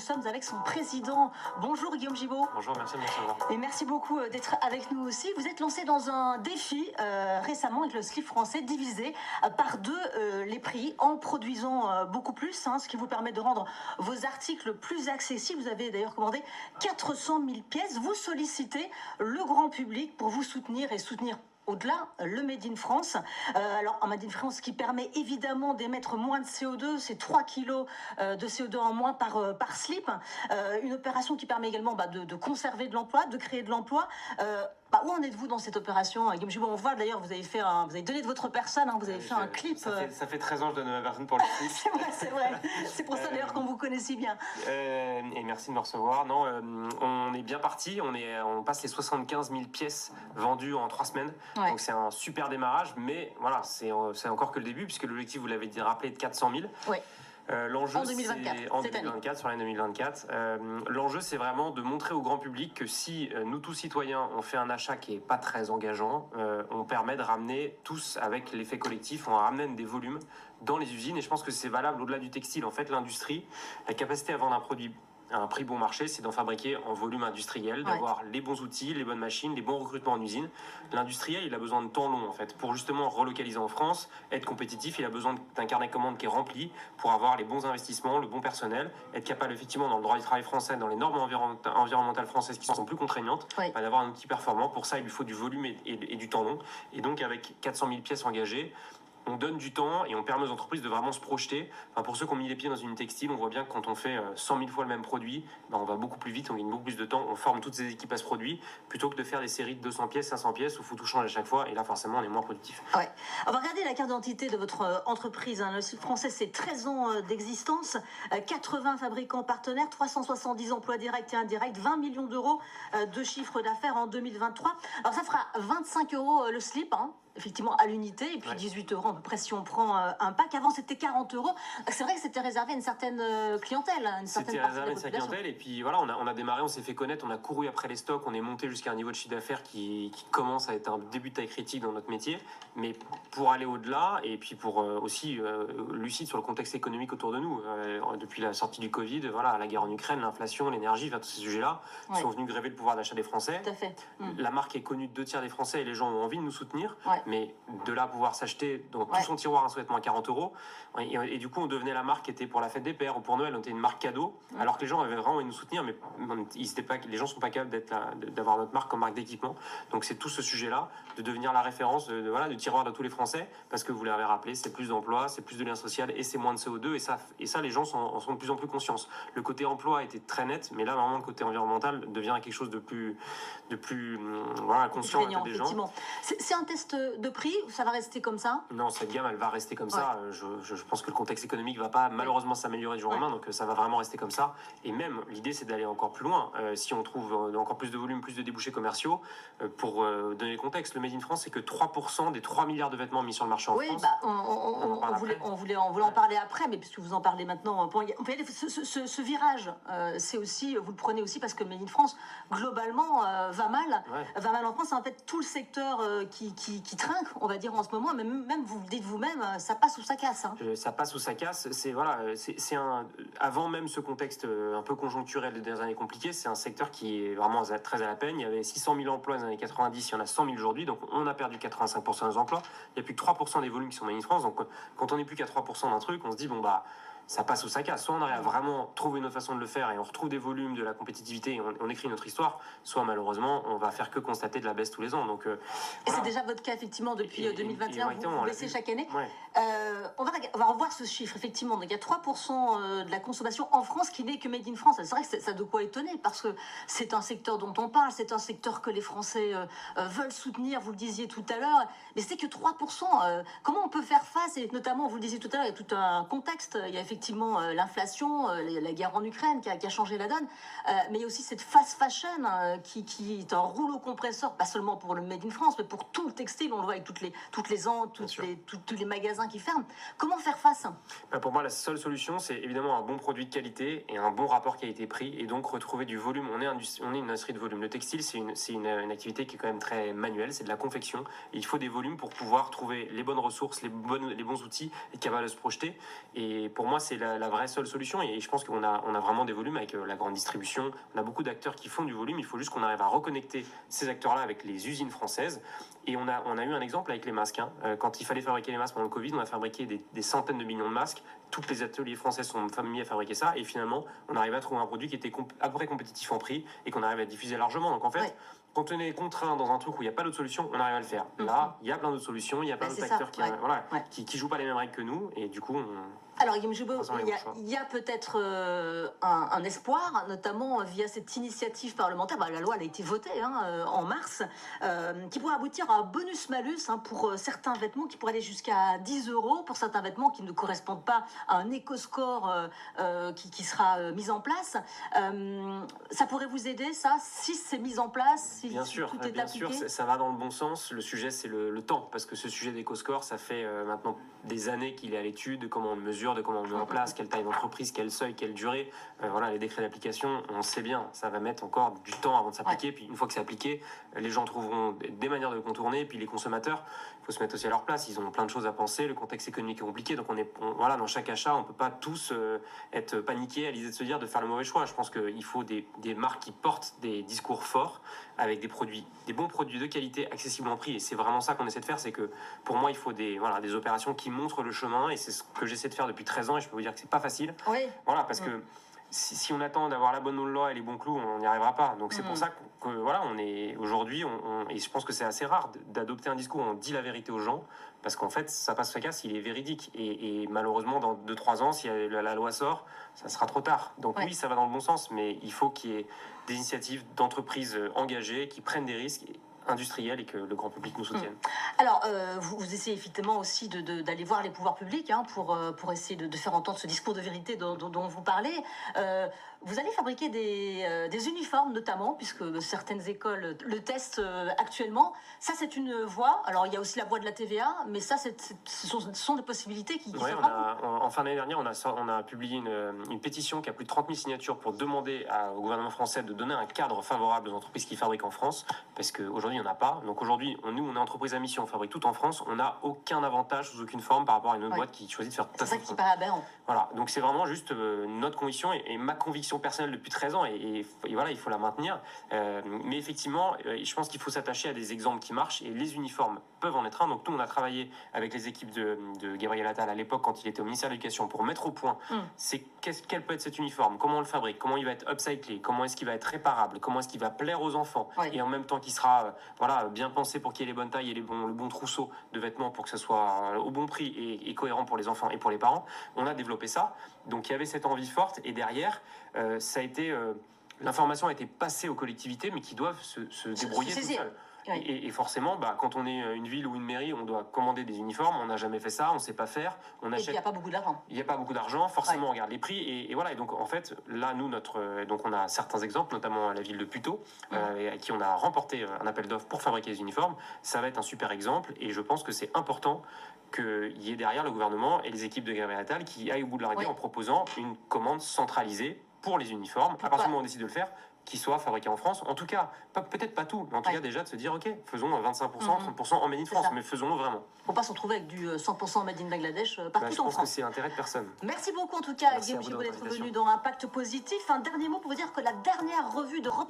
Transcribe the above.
sommes avec son président. Bonjour Guillaume Gibault. Bonjour, merci de me recevoir. Et merci beaucoup d'être avec nous aussi. Vous êtes lancé dans un défi récemment avec le slip français, diviser par deux les prix en produisant beaucoup plus, ce qui vous permet de rendre vos articles plus accessibles. Vous avez d'ailleurs commandé 400 000 pièces. Vous sollicitez le grand public pour vous soutenir et soutenir au-delà, le Made in France. Alors, un Made in France qui permet évidemment d'émettre moins de CO2, c'est 3 kilos de CO2 en moins par slip. Une opération qui permet également de conserver de l'emploi, de créer de l'emploi. Où en êtes-vous dans cette opération, Guillaume Gibault? On voit d'ailleurs, vous avez donné de votre personne, vous avez fait un clip. Ça fait 13 ans que je donne de ma personne pour le clip. C'est vrai. C'est pour ça d'ailleurs qu'on vous connaît si bien. Et merci de me recevoir. Non, on est bien parti. On passe les 75 000 pièces vendues en 3 semaines. Ouais. Donc c'est un super démarrage, mais voilà, c'est encore que le début, puisque l'objectif, vous l'avez rappelé, de 400 000. Oui. L'enjeu, en 2024, en 2024 sur l'année 2024. L'enjeu, c'est vraiment de montrer au grand public que si nous tous citoyens on fait un achat qui est pas très engageant, on permet de ramener tous avec l'effet collectif, on ramène des volumes dans les usines. Et je pense que c'est valable au-delà du textile. En fait, l'industrie, la capacité à vendre un produit à un prix bon marché, c'est d'en fabriquer en volume industriel, d'avoir les bons outils, les bonnes machines, les bons recrutements en usine. L'industriel, il a besoin de temps long en fait pour justement relocaliser en France, être compétitif. Il a besoin d'un carnet de commandes qui est rempli pour avoir les bons investissements, le bon personnel, être capable effectivement dans le droit du travail français, dans les normes environnementales françaises qui sont plus contraignantes, d'avoir un outil performant. Pour ça, il lui faut du volume et du temps long. Et donc avec 400 000 pièces engagées, on donne du temps et on permet aux entreprises de vraiment se projeter. Pour ceux qui ont mis les pieds dans une textile, on voit bien que quand on fait 100 000 fois le même produit, on va beaucoup plus vite, on gagne beaucoup plus de temps, on forme toutes ces équipes à ce produit, plutôt que de faire des séries de 200 pièces, 500 pièces, où il faut tout changer à chaque fois, et là forcément on est moins productif. Ouais. On va regarder la carte d'identité de votre entreprise. Le slip français, c'est 13 ans d'existence, 80 fabricants partenaires, 370 emplois directs et indirects, 20 millions d'euros de chiffre d'affaires en 2023. Alors ça fera 25 euros le slip, effectivement à l'unité, et puis 18 euros à peu près si on prend un pack. Avant c'était 40 euros. C'est vrai que c'était réservé à une certaine clientèle, C'était réservé à une certaine clientèle, et puis voilà, on a démarré, on s'est fait connaître, on a couru après les stocks, on est monté jusqu'à un niveau de chiffre d'affaires qui commence à être un début de taille critique dans notre métier, mais pour aller au-delà, et puis pour aussi lucide sur le contexte économique autour de nous, depuis la sortie du Covid, voilà, la guerre en Ukraine, l'inflation, l'énergie, tous ces sujets-là sont venus grever le pouvoir d'achat des Français. Tout à fait. La marque est connue de 2/3 des Français et les gens ont envie de nous soutenir. Mais de là pouvoir s'acheter dans tout son tiroir un sous-vêtement à 40 euros, et du coup on devenait la marque qui était pour la fête des pères ou pour Noël, on était une marque cadeau, alors que les gens avaient vraiment envie de nous soutenir, mais les gens sont pas capables d'avoir notre marque comme marque d'équipement. Donc c'est tout ce sujet-là, de devenir la référence de tiroir de tous les Français, parce que vous l'avez rappelé, c'est plus d'emplois, c'est plus de liens sociaux et c'est moins de CO2, et ça les gens en sont de plus en plus conscients. Le côté emploi était très net, mais là vraiment le côté environnemental devient quelque chose de plus conscient des gens. C'est un test de prix, ça va rester comme ça? Non, cette gamme, elle va rester comme ça. Je pense que le contexte économique va pas malheureusement s'améliorer du jour au lendemain, donc ça va vraiment rester comme ça. Et même, l'idée, c'est d'aller encore plus loin. Si on trouve encore plus de volume, plus de débouchés commerciaux, pour donner le contexte, le Made in France, c'est que 3% des 3 milliards de vêtements mis sur le marché en France. On voulait en parler après, mais puisque vous en parlez maintenant, ce virage, c'est aussi, vous le prenez aussi parce que Made in France, globalement, va mal. Va mal en France, c'est en fait tout le secteur qui trinque, on va dire en ce moment, mais même vous le dites vous-même, ça passe ou ça casse. Ça passe ou ça casse. Avant même ce contexte un peu conjoncturel des années compliquées, c'est un secteur qui est vraiment très à la peine. Il y avait 600 000 emplois dans les années 90, il y en a 100 000 aujourd'hui, donc on a perdu 85% des emplois. Il n'y a plus que 3% des volumes qui sont Made in France, donc quand on n'est plus qu'à 3% d'un truc, on se dit ça passe ou ça casse. Soit on arrive à vraiment trouver une autre façon de le faire et on retrouve des volumes, de la compétitivité et on écrit notre histoire, soit malheureusement on va faire que constater de la baisse tous les ans. Donc, et c'est déjà votre cas effectivement depuis 2021, vous baissez chaque année. On va revoir ce chiffre effectivement. Donc il y a 3% de la consommation en France qui n'est que Made in France. C'est vrai que ça a de quoi étonner parce que c'est un secteur dont on parle, c'est un secteur que les Français veulent soutenir, vous le disiez tout à l'heure, mais c'est que 3%. Comment on peut faire face, et notamment vous le disiez tout à l'heure, il y a tout un contexte, il y a effectivement l'inflation, la guerre en Ukraine qui a changé la donne, mais il y a aussi cette fast fashion qui est un rouleau compresseur, pas seulement pour le Made in France, mais pour tout le textile. On le voit avec tous les magasins qui ferment. Comment faire face? Pour moi, la seule solution, c'est évidemment un bon produit de qualité et un bon rapport qualité-prix, et donc retrouver du volume. On est une industrie de volume. Le textile, c'est une activité qui est quand même très manuelle, c'est de la confection, et il faut des volumes pour pouvoir trouver les bonnes ressources, les bons outils, et être capable de se projeter. Et pour moi, c'est la vraie seule solution. Et je pense qu'on a vraiment des volumes avec la grande distribution. On a beaucoup d'acteurs qui font du volume. Il faut juste qu'on arrive à reconnecter ces acteurs-là avec les usines françaises. Et on a eu un exemple avec les masques. Quand il fallait fabriquer les masques pendant le Covid, on a fabriqué des centaines de millions de masques. Tous les ateliers français sont familiers à fabriquer ça. Et finalement, on arrive à trouver un produit qui était à peu près compétitif en prix et qu'on arrive à diffuser largement. Donc en fait, quand on est contraint dans un truc où il n'y a pas d'autre solution, on arrive à le faire. Là, il y a plein d'autres solutions, il y a plein d'autres acteurs qui jouent pas les mêmes règles que nous, et du coup, alors, Guillaume Joubeau, il y a peut-être un espoir, notamment via cette initiative parlementaire. La loi elle a été votée en mars, qui pourrait aboutir à un bonus-malus pour certains vêtements qui pourrait aller jusqu'à 10 € pour certains vêtements qui ne correspondent pas à un éco-score qui sera mis en place. Ça pourrait vous aider, ça, si c'est mis en place, si bien sûr, tout est bien appliqué. sûr, ça va dans le bon sens. Le sujet, c'est le temps, parce que ce sujet d'éco-score, ça fait maintenant des années qu'il est à l'étude, de comment on le mesure, de comment on le met en place, quelle taille d'entreprise, quel seuil, quelle durée. Les décrets d'application, on sait bien, ça va mettre encore du temps avant de s'appliquer. Puis une fois que c'est appliqué, les gens trouveront des manières de le contourner. Puis les consommateurs, il faut se mettre aussi à leur place. Ils ont plein de choses à penser. Le contexte économique est compliqué, donc dans chaque achat, on peut pas tous être paniqués à l'idée de se dire de faire le mauvais choix. Je pense qu'il faut des marques qui portent des discours forts avec des bons produits de qualité accessibles en prix. Et c'est vraiment ça qu'on essaie de faire. C'est que pour moi, il faut des opérations qui montrent le chemin. Et c'est ce que j'essaie de faire depuis 13 ans. Et je peux vous dire que c'est pas facile. Oui. Parce que si on attend d'avoir la bonne loi et les bons clous, on n'y arrivera pas. Donc c'est pour ça que on est aujourd'hui, et je pense que c'est assez rare d'adopter un discours où on dit la vérité aux gens, parce qu'en fait, ça passe fracasse, il est véridique. Et malheureusement, dans 2-3 ans, si la loi sort, ça sera trop tard. Donc oui, ça va dans le bon sens, mais il faut qu'il y ait des initiatives d'entreprises engagées qui prennent des risques industriels et que le grand public nous soutienne. Alors, vous essayez effectivement aussi d'aller voir les pouvoirs publics pour essayer de faire entendre ce discours de vérité dont vous parlez. Vous allez fabriquer des uniformes notamment, puisque certaines écoles le testent actuellement. Ça, c'est une voie. Alors, il y a aussi la voie de la TVA, mais ça, ce sont des possibilités qui s'offrent à vous. En fin d'année dernière, on a publié une pétition qui a plus de 30 000 signatures pour demander au gouvernement français de donner un cadre favorable aux entreprises qui fabriquent en France, parce qu'aujourd'hui, il n'y en a pas. Donc aujourd'hui, nous, on est entreprise à mission, on fabrique tout en France, on n'a aucun avantage sous aucune forme par rapport à une autre boîte qui choisit de faire tout ça. C'est ça qui paraît aberrant. Voilà, donc c'est vraiment juste notre conviction et ma conviction personnelle depuis 13 ans, et il faut la maintenir. Mais effectivement, je pense qu'il faut s'attacher à des exemples qui marchent, et les uniformes peuvent en être un. Donc nous, on a travaillé avec les équipes de Gabriel Attal à l'époque, quand il était au ministère de l'Éducation, pour mettre au point quel peut être cet uniforme, comment on le fabrique, comment il va être upcyclé, comment est-ce qu'il va être réparable, comment est-ce qu'il va plaire aux enfants, et en même temps qu'il sera bien pensé pour qu'il y ait les bonnes tailles et le bon trousseau de vêtements pour que ce soit au bon prix et cohérent pour les enfants et pour les parents. On a développé ça. Donc il y avait cette envie forte, et derrière, ça a été l'information a été passée aux collectivités, mais qui doivent se débrouiller tout seules. Et forcément, quand on est une ville ou une mairie, on doit commander des uniformes. On n'a jamais fait ça, on ne sait pas faire. Et puis il n'y a pas beaucoup d'argent. Il n'y a pas beaucoup d'argent, forcément on regarde les prix. Et voilà, et donc en fait, là, nous, donc on a certains exemples, notamment à la ville de Puteaux, à qui on a remporté un appel d'offres pour fabriquer des uniformes. Ça va être un super exemple, et je pense que c'est important qu'il y ait derrière le gouvernement et les équipes de Gabriel Attal qui aillent au bout de la règle en proposant une commande centralisée pour les uniformes. À partir du moment où on décide de le faire, qui soit fabriqué en France, en tout cas, peut-être pas tout, mais en tout cas déjà de se dire, ok, faisons 25%, 30% en Made in France, mais faisons-le vraiment. Faut pas se retrouver avec du 100% Made in Bangladesh partout en France. Je pense que c'est l'intérêt de personne. Merci beaucoup en tout cas, Guillaume Joubeau, d'être venu dans Impact Positif. Un dernier mot pour vous dire que la dernière revue de